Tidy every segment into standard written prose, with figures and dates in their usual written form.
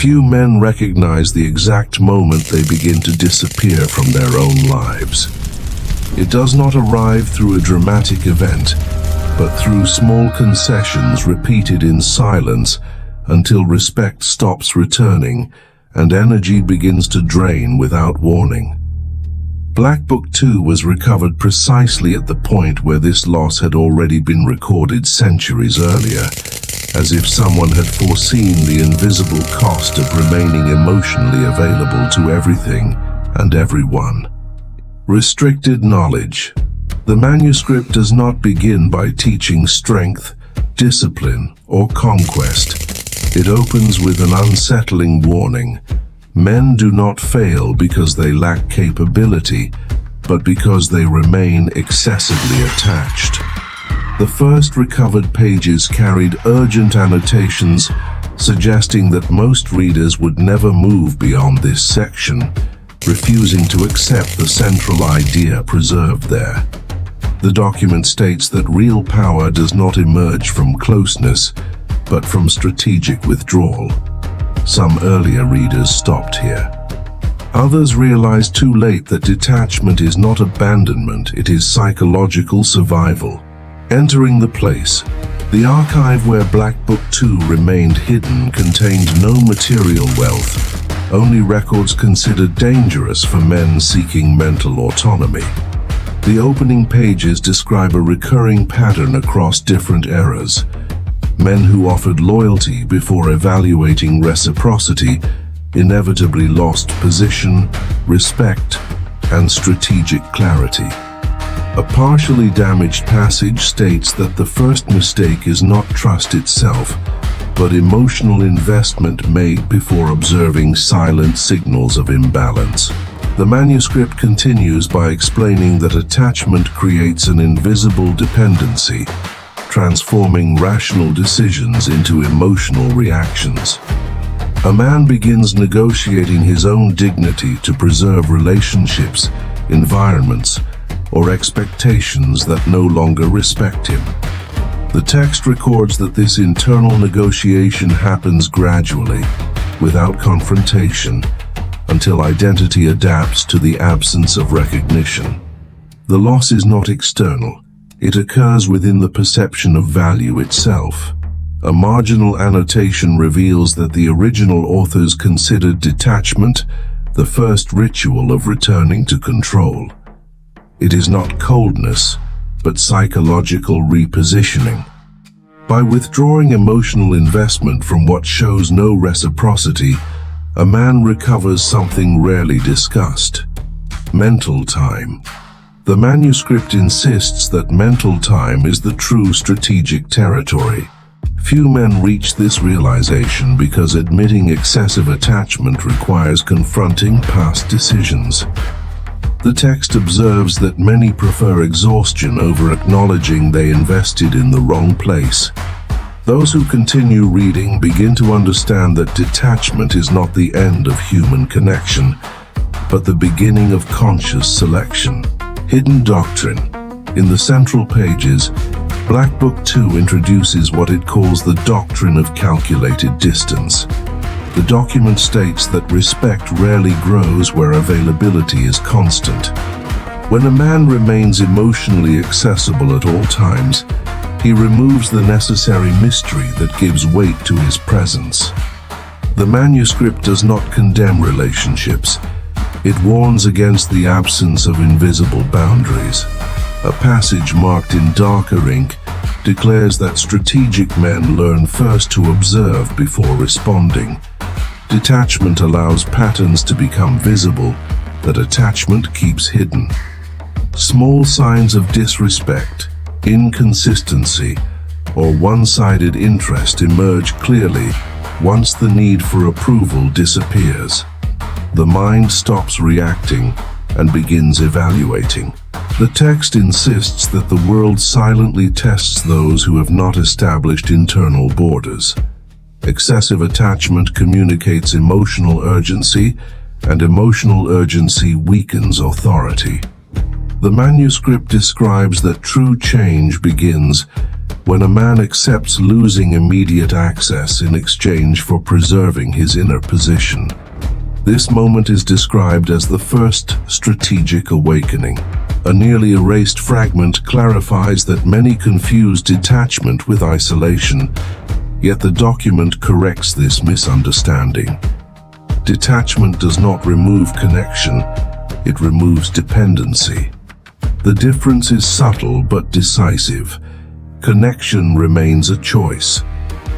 Few men recognize the exact moment they begin to disappear from their own lives. It does not arrive through a dramatic event, but through small concessions repeated in silence until respect stops returning and energy begins to drain without warning. Blackbook II was recovered precisely at the point where this loss had already been recorded centuries earlier, as if someone had foreseen the invisible cost of remaining emotionally available to everything and everyone. Restricted knowledge. The manuscript does not begin by teaching strength, discipline, or conquest. It opens with an unsettling warning. Men do not fail because they lack capability, but because they remain excessively attached. The first recovered pages carried urgent annotations, suggesting that most readers would never move beyond this section, refusing to accept the central idea preserved there. The document states that real power does not emerge from closeness, but from strategic withdrawal. Some earlier readers stopped here. Others realized too late that detachment is not abandonment, it is psychological survival. Entering the place, the archive where Blackbook II remained hidden contained no material wealth, only records considered dangerous for men seeking mental autonomy. The opening pages describe a recurring pattern across different eras. Men who offered loyalty before evaluating reciprocity inevitably lost position, respect, and strategic clarity. A partially damaged passage states that the first mistake is not trust itself, but emotional investment made before observing silent signals of imbalance. The manuscript continues by explaining that attachment creates an invisible dependency, transforming rational decisions into emotional reactions. A man begins negotiating his own dignity to preserve relationships, environments, or expectations that no longer respect him. The text records that this internal negotiation happens gradually, without confrontation, until identity adapts to the absence of recognition. The loss is not external. It occurs within the perception of value itself. A marginal annotation reveals that the original authors considered detachment the first ritual of returning to control. It is not coldness, but psychological repositioning. By withdrawing emotional investment from what shows no reciprocity, a man recovers something rarely discussed: mental time. The manuscript insists that mental time is the true strategic territory. Few men reach this realization because admitting excessive attachment requires confronting past decisions. The text observes that many prefer exhaustion over acknowledging they invested in the wrong place. Those who continue reading begin to understand that detachment is not the end of human connection, but the beginning of conscious selection. Hidden doctrine. In the central pages, Blackbook II introduces what it calls the doctrine of calculated distance. The document states that respect rarely grows where availability is constant. When a man remains emotionally accessible at all times, he removes the necessary mystery that gives weight to his presence. The manuscript does not condemn relationships. It warns against the absence of invisible boundaries. A passage marked in darker ink declares that strategic men learn first to observe before responding. Detachment allows patterns to become visible that attachment keeps hidden. Small signs of disrespect, inconsistency, or one-sided interest emerge clearly once the need for approval disappears. The mind stops reacting and begins evaluating. The text insists that the world silently tests those who have not established internal borders. Excessive attachment communicates emotional urgency, and emotional urgency weakens authority. The manuscript describes that true change begins when a man accepts losing immediate access in exchange for preserving his inner position. This moment is described as the first strategic awakening. A nearly erased fragment clarifies that many confuse detachment with isolation, yet the document corrects this misunderstanding. Detachment does not remove connection, it removes dependency. The difference is subtle but decisive. Connection remains a choice.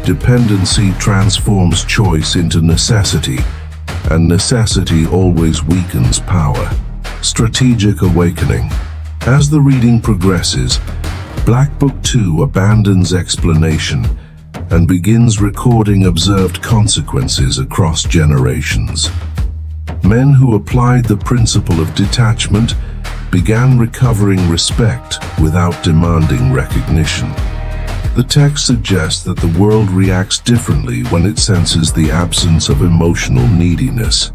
Dependency transforms choice into necessity, and necessity always weakens power. Strategic awakening. As the reading progresses, Blackbook II abandons explanation and begins recording observed consequences across generations. Men who applied the principle of detachment began recovering respect without demanding recognition. The text suggests that the world reacts differently when it senses the absence of emotional neediness.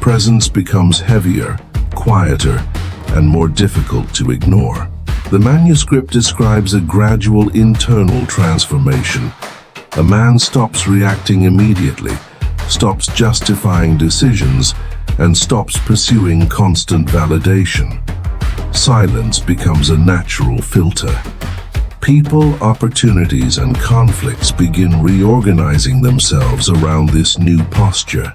Presence becomes heavier, quieter, and more difficult to ignore. The manuscript describes a gradual internal transformation. A man stops reacting immediately, stops justifying decisions, and stops pursuing constant validation. Silence becomes a natural filter. People, opportunities, and conflicts begin reorganizing themselves around this new posture.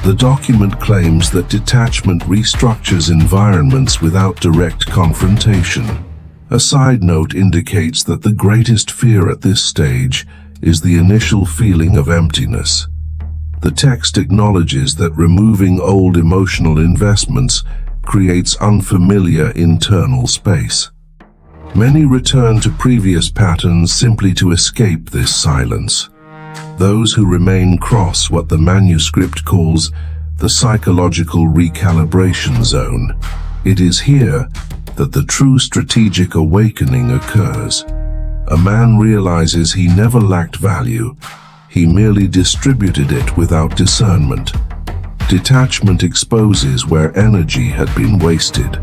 The document claims that detachment restructures environments without direct confrontation. A side note indicates that the greatest fear at this stage is the initial feeling of emptiness. The text acknowledges that removing old emotional investments creates unfamiliar internal space. Many return to previous patterns simply to escape this silence. Those who remain cross what the manuscript calls the psychological recalibration zone. It is here that the true strategic awakening occurs. A man realizes he never lacked value, he merely distributed it without discernment. Detachment exposes where energy had been wasted.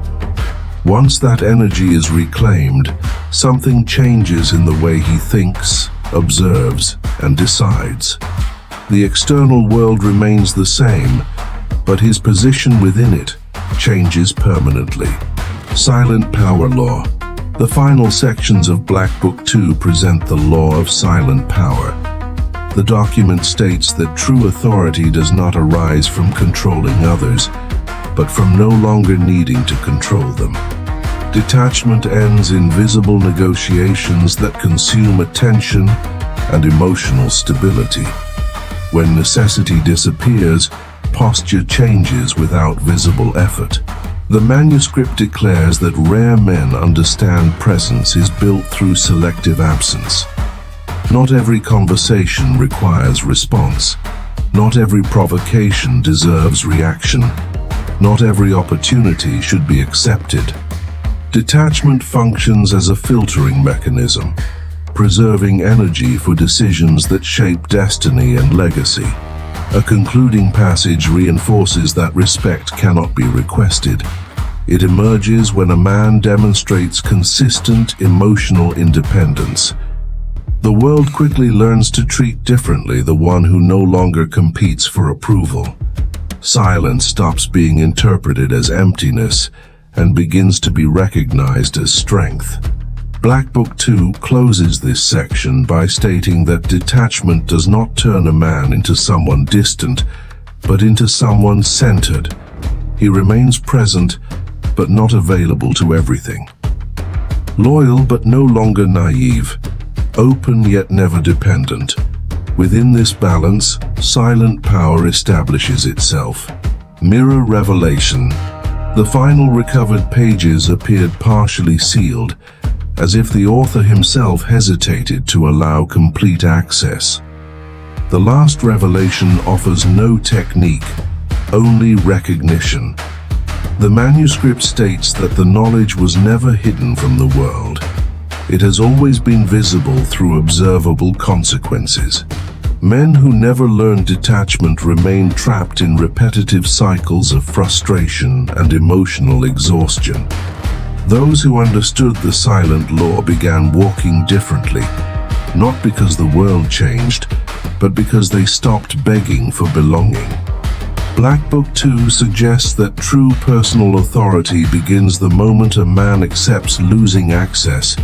Once that energy is reclaimed, something changes in the way he thinks, observes, and decides. The external world remains the same, but his position within it changes permanently. Silent power law. The final sections of Blackbook II present the law of silent power. The document states that true authority does not arise from controlling others, but from no longer needing to control them. Detachment ends in visible negotiations that consume attention and emotional stability. When necessity disappears, posture changes without visible effort. The manuscript declares that rare men understand presence is built through selective absence. Not every conversation requires response. Not every provocation deserves reaction. Not every opportunity should be accepted. Detachment functions as a filtering mechanism, preserving energy for decisions that shape destiny and legacy. A concluding passage reinforces that respect cannot be requested. It emerges when a man demonstrates consistent emotional independence. The world quickly learns to treat differently the one who no longer competes for approval. Silence stops being interpreted as emptiness and begins to be recognized as strength. Blackbook II closes this section by stating that detachment does not turn a man into someone distant, but into someone centered. He remains present, but not available to everything. Loyal but no longer naive. Open yet never dependent. Within this balance, silent power establishes itself. Mirror revelation. The final recovered pages appeared partially sealed, as if the author himself hesitated to allow complete access. The last revelation offers no technique, only recognition. The manuscript states that the knowledge was never hidden from the world. It has always been visible through observable consequences. Men who never learned detachment remain trapped in repetitive cycles of frustration and emotional exhaustion. Those who understood the silent law began walking differently, not because the world changed, but because they stopped begging for belonging. Blackbook II suggests that true personal authority begins the moment a man accepts losing access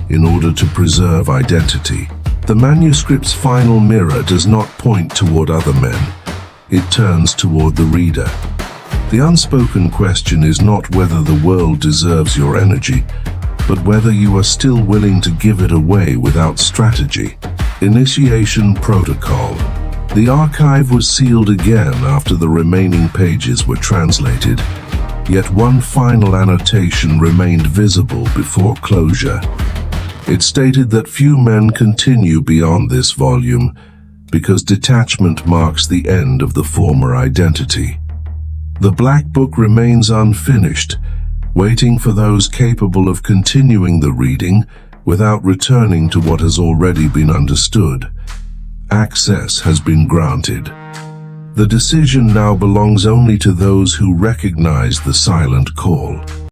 in order to preserve identity. The manuscript's final mirror does not point toward other men. It turns toward the reader. The unspoken question is not whether the world deserves your energy, but whether you are still willing to give it away without strategy. Initiation Protocol. The archive was sealed again after the remaining pages were translated, yet one final annotation remained visible before closure. It stated that few men continue beyond this volume because detachment marks the end of the former identity. The Black Book remains unfinished, waiting for those capable of continuing the reading without returning to what has already been understood. Access has been granted. The decision now belongs only to those who recognize the silent call.